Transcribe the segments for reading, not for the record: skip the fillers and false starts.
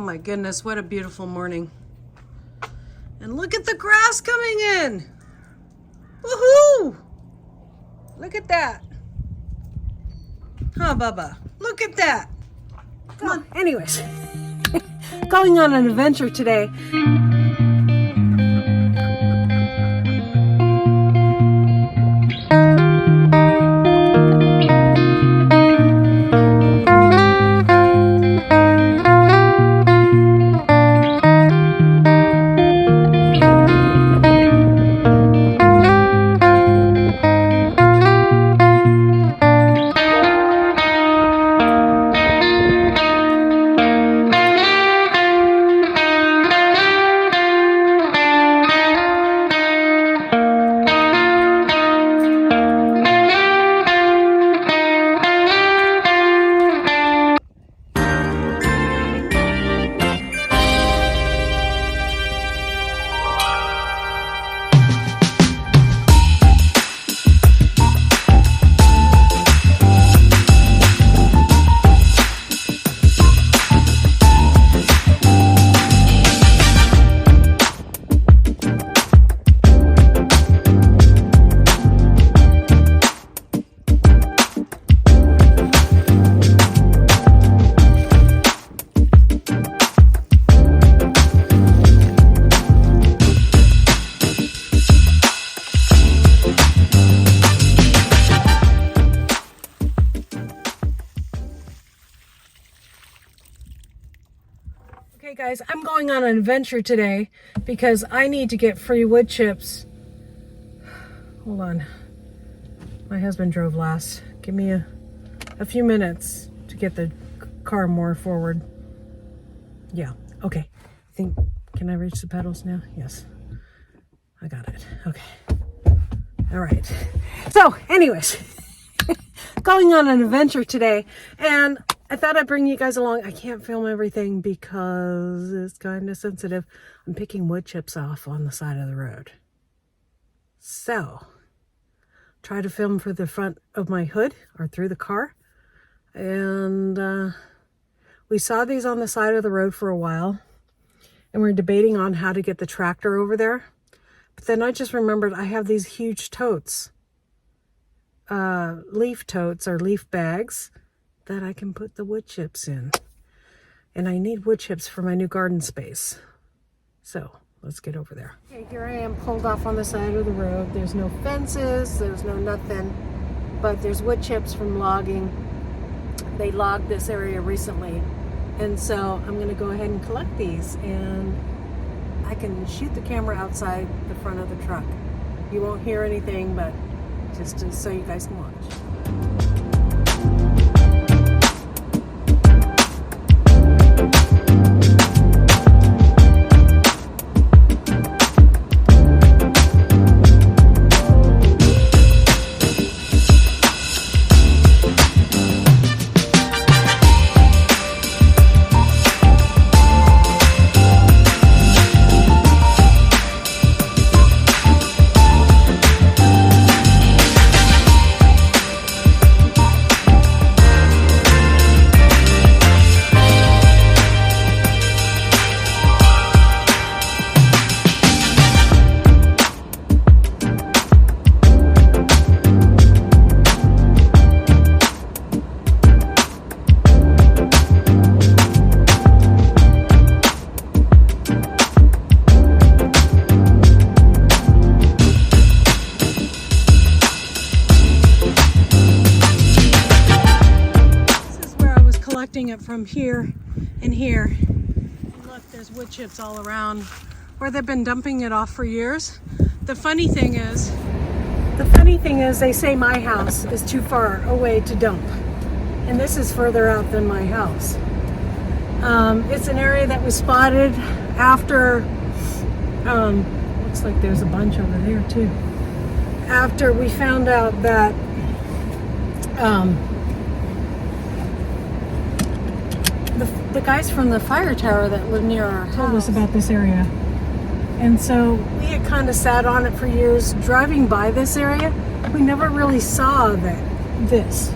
my goodness, what a beautiful morning. And look at the grass coming in. Woohoo! Look at that. Huh, Bubba? Look at that. Come on. Anyways, going on an adventure today. Okay guys, I'm going on an adventure today because I need to get free wood chips. Hold on. My husband drove last. Give me a few minutes to get the car more forward. Yeah, okay. Can I reach the pedals now? Yes. I got it. Okay. All right. So, anyways, going on an adventure today, and I thought I'd bring you guys along. I can't film everything because it's kind of sensitive. I'm picking wood chips off on the side of the road. So, try to film for the front of my hood or through the car. And we saw these on the side of the road for a while. And we're debating on how to get the tractor over there. But then I just remembered I have these huge totes. Leaf totes or leaf bags that I can put the wood chips in. And I need wood chips for my new garden space. So let's get over there. Okay, here I am pulled off on the side of the road. There's no fences, there's no nothing, but there's wood chips from logging. They logged this area recently. And so I'm gonna go ahead and collect these, and I can shoot the camera outside the front of the truck. You won't hear anything, but just so you guys can watch. It from here and here. And look, there's wood chips all around where they've been dumping it off for years. The funny thing is they say my house is too far away to dump, and this is further out than my house. It's an area that was spotted after looks like there's a bunch over there too, after we found out that the guys from the fire tower that live near our house told us about this area. And so we had kind of sat on it for years. Driving by this area, we never really saw this.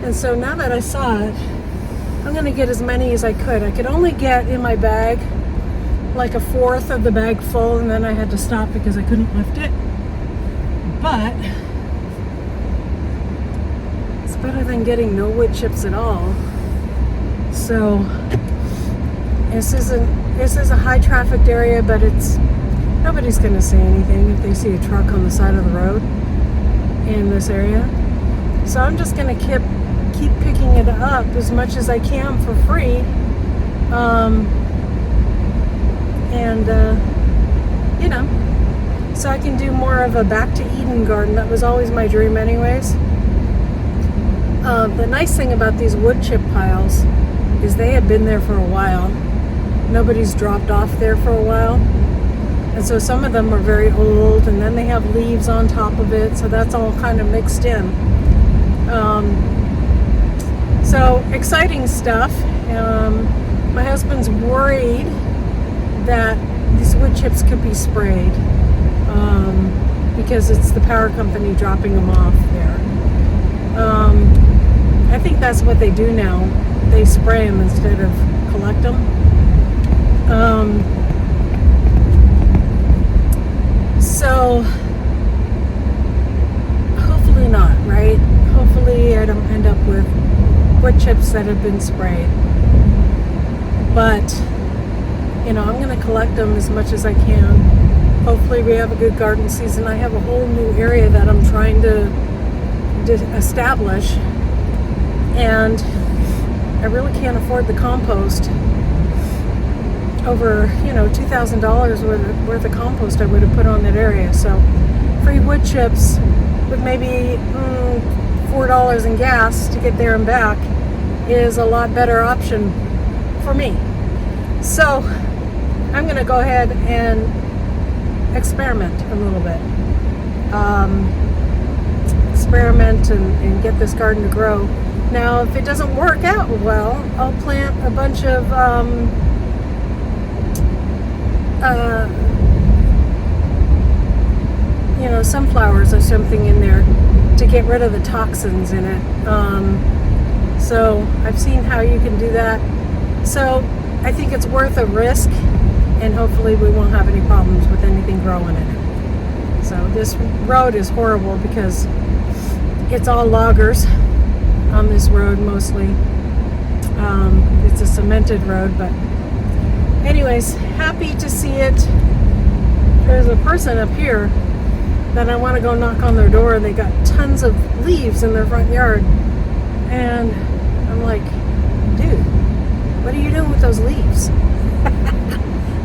And so now that I saw it, I'm going to get as many as I could. I could only get in my bag like a fourth of the bag full, and then I had to stop because I couldn't lift it. But it's better than getting no wood chips at all. So this is a high trafficked area, but nobody's going to say anything if they see a truck on the side of the road in this area. So I'm just going to keep picking it up as much as I can for free. So I can do more of a back to Eden garden. That was always my dream anyways. The nice thing about these wood chip piles is they have been there for a while. Nobody's dropped off there for a while. And so some of them are very old, and then they have leaves on top of it, so that's all kind of mixed in. So exciting stuff. My husband's worried that these wood chips could be sprayed because it's the power company dropping them off there. I think that's what they do now. They spray them instead of collect them. So hopefully not, right? Hopefully I don't end up with wood chips that have been sprayed. But I'm going to collect them as much as I can. Hopefully we have a good garden season. I have a whole new area that I'm trying to establish, and I really can't afford the compost. Over $2,000 worth of compost I would have put on that area. So free wood chips with maybe $4 in gas to get there and back is a lot better option for me. So I'm going to go ahead and experiment a little bit. Experiment and get this garden to grow. Now, if it doesn't work out well, I'll plant a bunch of sunflowers or something in there to get rid of the toxins in it. So I've seen how you can do that. So I think it's worth a risk, and hopefully we won't have any problems with anything growing in it. So this road is horrible because it's all loggers on this road mostly. It's a cemented road, but anyways, happy to see it. There's a person up here that I want to go knock on their door. They got tons of leaves in their front yard, and I'm like, dude, what are you doing with those leaves?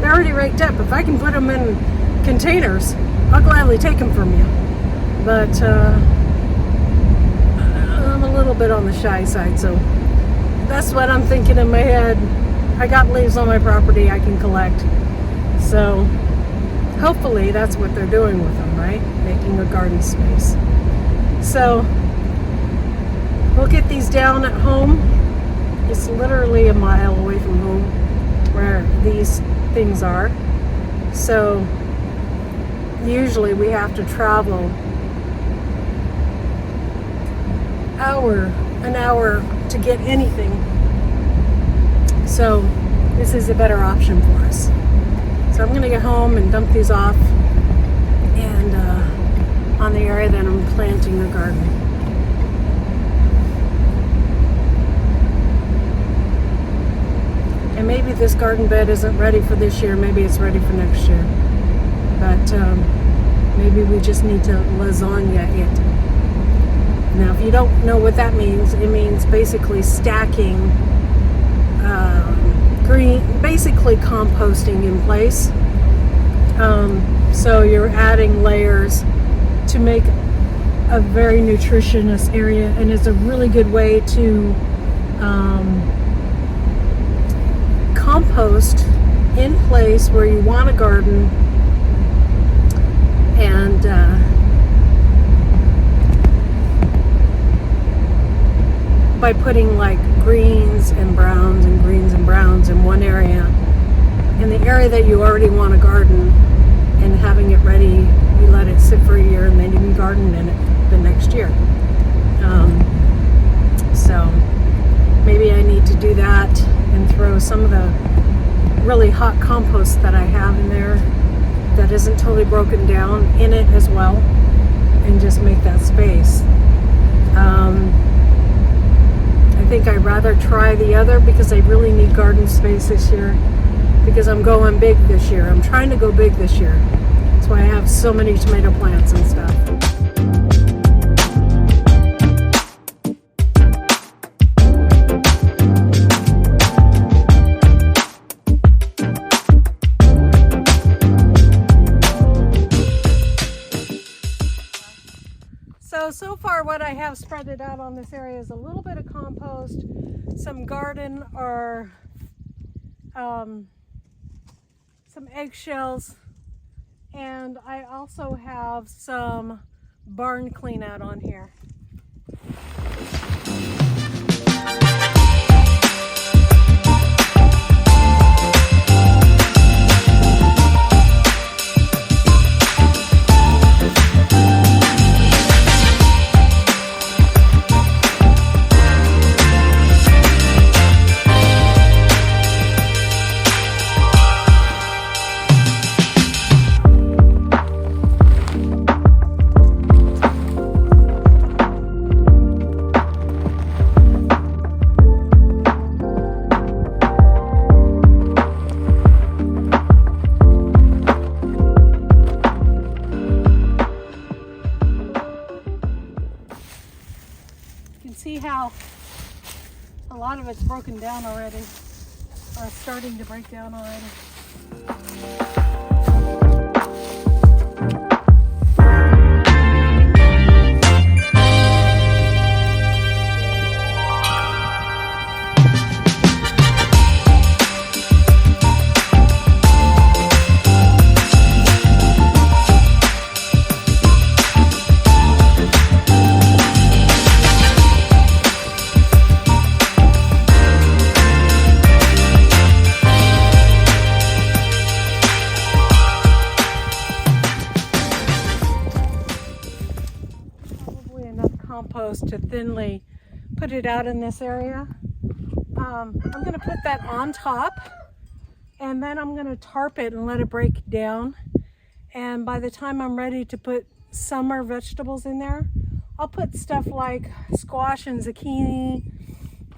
They're already raked up. If I can put them in containers, I'll gladly take them from you. But I'm a little bit on the shy side, so that's what I'm thinking in my head. I got leaves on my property I can collect. So hopefully that's what they're doing with them, right? Making a garden space. So we'll get these down at home. It's literally a mile away from home where these things are. So usually we have to travel an hour to get anything. So this is a better option for us. So I'm going to get home and dump these off and on the area that I'm planting the garden. And maybe this garden bed isn't ready for this year. Maybe it's ready for next year. But maybe we just need to lasagna it. Now, if you don't know what that means, it means basically stacking basically composting in place. So you're adding layers to make a very nutritious area, and it's a really good way to compost in place where you want a garden, and by putting like greens and browns and greens and browns in one area, in the area that you already want a garden, and having it ready, you let it sit for a year and then you can garden in it the next year. So maybe I need to do that and throw some of the really hot compost that I have in there that isn't totally broken down in it as well, and just make that space. I think I'd rather try the other because I really need garden space this year, because I'm going big this year. I'm trying to go big this year. That's why I have so many tomato plants and stuff. So far what I have spreaded out on this area is a little bit of compost, some garden or some eggshells, and I also have some barn clean out on here. See how a lot of it's broken down already, or starting to break down already. Compost to thinly put it out in this area. I'm going to put that on top, and then I'm going to tarp it and let it break down. And by the time I'm ready to put summer vegetables in there, I'll put stuff like squash and zucchini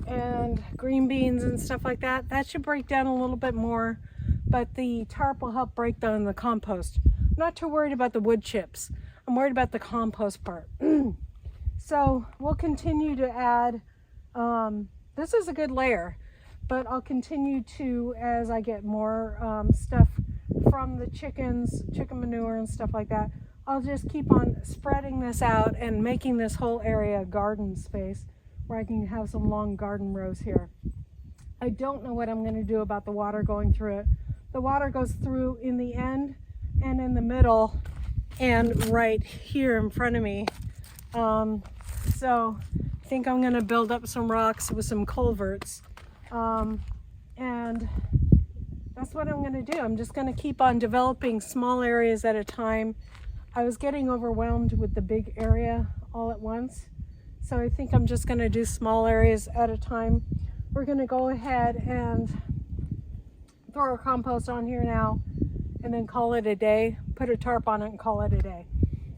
and green beans and stuff like that. That should break down a little bit more, but the tarp will help break down the compost. I'm not too worried about the wood chips. I'm worried about the compost part. So we'll continue to add, this is a good layer, but I'll continue to, as I get more stuff from the chickens, chicken manure and stuff like that, I'll just keep on spreading this out and making this whole area a garden space where I can have some long garden rows here. I don't know what I'm going to do about the water going through it. The water goes through in the end and in the middle and right here in front of me. So I think I'm going to build up some rocks with some culverts, and that's what I'm going to do. I'm just going to keep on developing small areas at a time. I was getting overwhelmed with the big area all at once, so I think I'm just going to do small areas at a time. We're going to go ahead and throw our compost on here now and then call it a day, put a tarp on it and call it a day,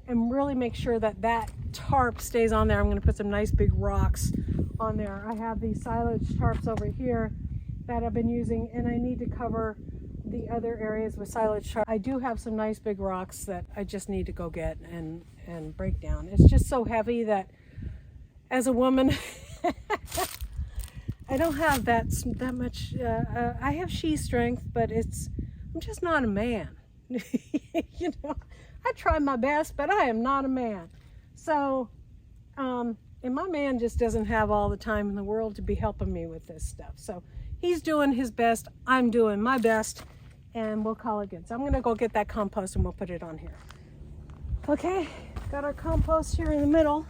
and really make sure that that tarp stays on there. I'm going to put some nice big rocks on there. I have these silage tarps over here that I've been using, and I need to cover the other areas with silage tarp. I do have some nice big rocks that I just need to go get and break down. It's just so heavy that as a woman I don't have that much I have she strength, but I'm just not a man. You know, I try my best, but I am not a man. So, and my man just doesn't have all the time in the world to be helping me with this stuff. So he's doing his best, I'm doing my best, and we'll call it good. So I'm gonna go get that compost and we'll put it on here. Okay, got our compost here in the middle.